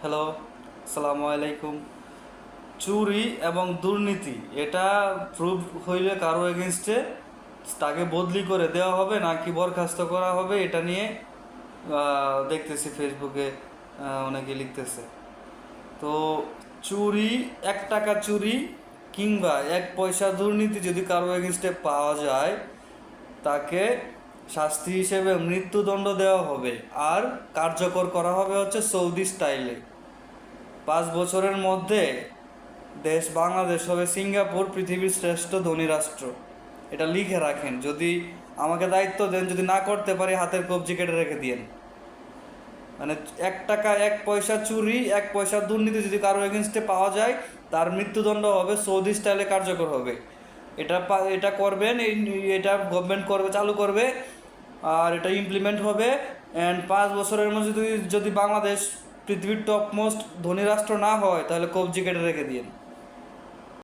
Hello, আসসালামু আলাইকুম। চুরি এবং দুর্নীতি এটা প্রুভ হইলে কারো এগেনস্টে তাকে বদলি করে দেওয়া হবে নাকি বরখাস্ত করা হবে, এটা নিয়ে দেখতেছি ফেসবুকে অনেকে লিখতেছে। তো চুরি, 1 টাকা চুরি কিংবা 1 পয়সা দুর্নীতি যদি কারো এগেনস্টে পাওয়া যায়, তাকে শাস্তি হিসেবে মৃত্যুদণ্ড দেওয়া হবে। আর কার্যকর করা হবে হচ্ছে সৌদি স্টাইলে। 5 বছরের মধ্যে দেশ বাংলাদেশ হবে সিঙ্গাপুর পৃথিবীর শ্রেষ্ঠ ধনী রাষ্ট্র। এটা লিখে রাখেন, যদি আমাকে দায়িত্ব দেন, যদি না করতে পারি হাতের কবজি কেটে রেখে দিয়েন। মানে 1 টাকা 1 পয়সা চুরি, 1 পয়সা দুর্নীতি যদি কারো এগেনস্টে পাওয়া যায়, তার মৃত্যুদণ্ড হবে, সৌদি স্টাইলে কার্যকর হবে। এটা করবেন, এটা গভর্নমেন্ট করবে, চালু করবে, আর এটা ইমপ্লিমেন্ট হবে। অ্যান্ড 5 বছরের মধ্যে যদি যদি বাংলাদেশ পৃথিবীর টপ মোস্ট ধনী রাষ্ট্র না হয়, তাহলে কবজি কেটে রেখে দিন।